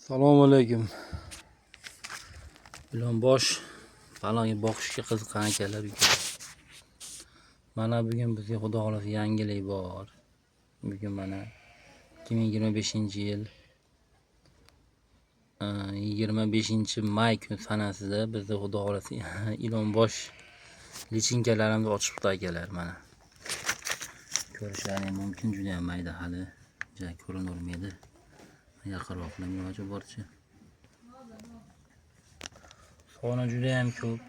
Assalomu alaykum. Ilonbosh balonga boqishga qiziqqan akalar. Mana bugun bizga Xudo xolasa yangilik bor. Bugun mana 2025-yil 25-may kun sanasida bizda Xudo xolasa ilonbosh lichinkalarimizni ochibdi akalar. Mana ko'rishlaringiz mumkin, juda ham mayda, hali ko'rinavermaydi. Yaqinroq qiling iloji boricha. Soni juda ham ko'p.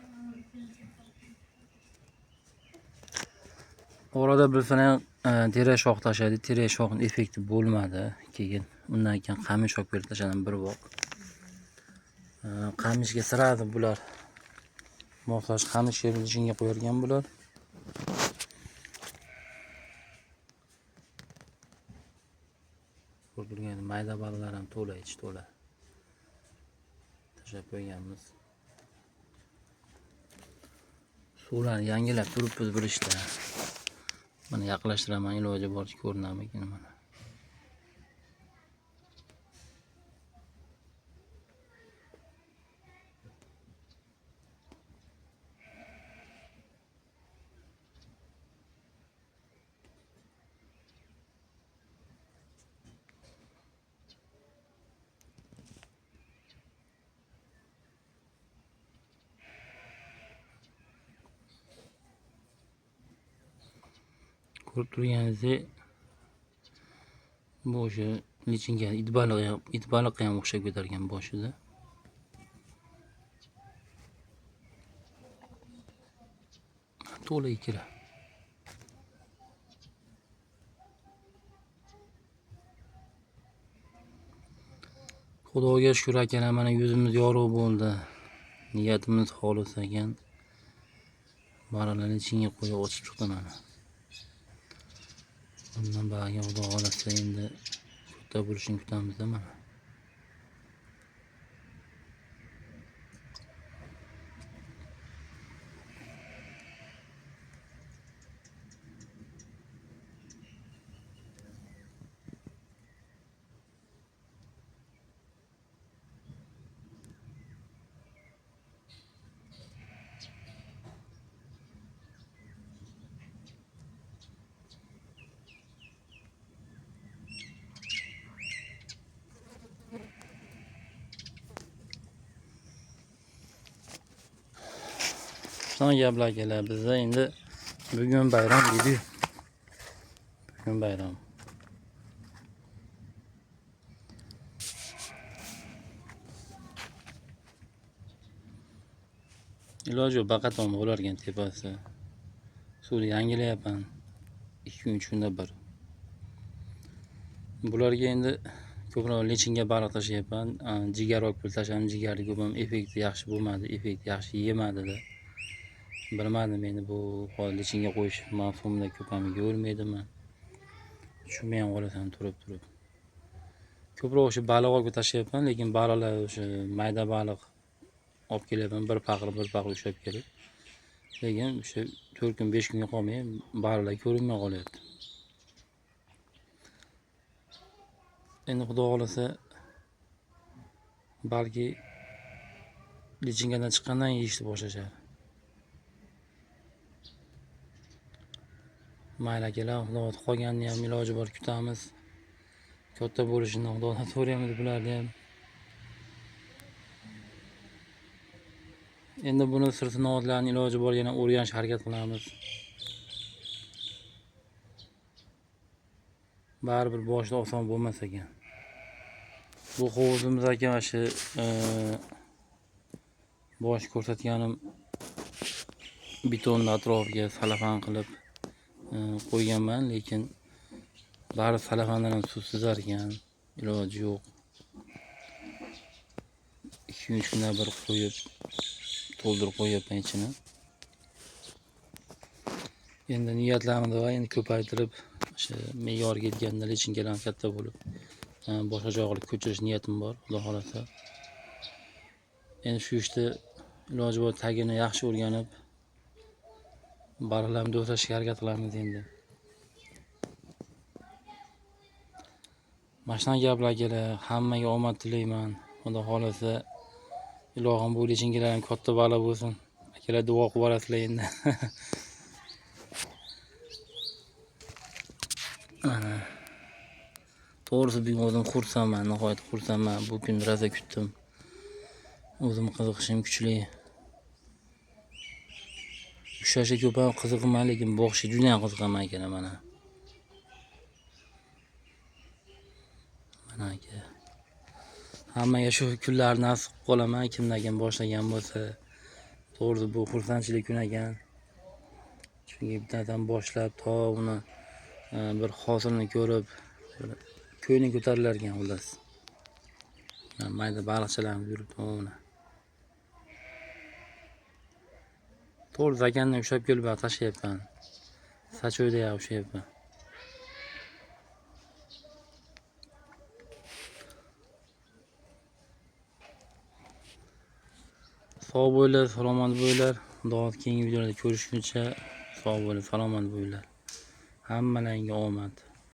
Orada bilsana tera shox tashladi. Tera shoxning effekti bo'lmadi. Keyin undan keyin qamish shox berib tashladim bir voq. Qamishga siradi bular. Moslash qamish yerini ichinga qo'yargan bular. Ko'rgan mayda baliqlar ham to'la, ichi to'la. Tashlab qo'yganmiz. Suvlarni yangilab turibmiz bir ishda. Mana yaqinlashtiraman, iloji boricha ko'rinamikin mana. Ko'rib turganingizdek, bu o'sha lichinga itbaliqqa ham o'xshab ketarkan boshida. To'la ikkala. Xudoga shukr akalar, mana yuzimiz yorug' bo'ldi. Niyatimiz xolis ekan. Baliqlarni lichinga qo'yib ochib chiqdim mana. Bundan ba'ga Xudo xolasa endi katta bo'lishini kutamiz mana. Son gaplar akalar, bizda endi bugun bayram edi. Bugun bayram. Iloji yo'q, baqaton bo'larkan tepasi. Suvni yangilayapman. 2-3 kunda bir. Bularga endi ko'proq lichinga baliq tashlayapman. Jigarroq pul tashladim, jigarli ko'p ham effekti yaxshi bo'lmadi, effekti yaxshi yemadi-da. Bilmadim endi bu lichinga qo'yish mavsumida ko'p ham yo'lmaydimi. Tushunmay ham qolasan turib. Ko'proq o'sha baliq olib tashlayapman, lekin baliqlar o'sha mayda baliq olib kelyapman, bir paqir ushlab kelib. Lekin o'sha 4 kun 5 kunga qolmay baliqlar ko'rinmay qolyapti. Endi Xudo xolasa balki lichingadan chiqqandan yeyishni boshlashar. Mayli akalar, Xudo qolganini ham iloji bor kutamiz. Katta bo'lishini Xudodan so'raymiz bularni ham. Endi buni sir-sinoatlarni iloji bor yana o'rganishga harakat qilamiz. Baribir boshida oson bo'lmas ekan. Bu hovuzimiz ekan, shu bosh ko'rsatganim betonni atrofiga salafan qilib qo'yganman, lekin bari salafandan ham suv sizar ekan, iloji yo'q. 2-3 kundan bir qo'yib to'ldirib qo'yapman ichini. Endi niyatlarimiz va endi ko'paytirib o'sha me'yorga yetganda lichinkalar katta bo'lib boshqa joyga ko'chirish niyatim bor, Xudo xolasa. Endi shu ishda iloji bor tagini yaxshi o'rganib baliqlarni do'stlashga harakat qilamiz endi. Mana shunaqa gaplar kelar. Hammaga omad tilayman. Xudo xolasa ilohim bu lichingilarim katta balo bo'lsin. Akalar duo qilib borasizlar endi. Mana to'g'risi bugun o'zim xursandman, nihoyat xursandman. Bu kunni rosa kutdim. O'zim qiziqishim kuchli. Ushlashga ko'p ham qiziqman, lekin boqishga juda ham qiziqaman akalar mana. Mana aka. Hammaga shu kunlarni nasib qilib qolaman, kimlarga boshlagan bo'lsa. To'g'risi bu xursandchilik kun ekan. Chunki bittadan boshlab to uni bir hosilni ko'rib, ko'ngling ko'tarilar ekan xullas. Mayda baliqchilarimiz yuribdi mana. To'g'ri zakanni ushlab kelib tashlayapman. Sachoyda ham ushlayapman. Sog' bo'linglar, salomat bo'linglar. Xudo keyingi videolarda ko'rishguncha sog' bo'lib, salomat bo'linglar. Hammalaringga omad.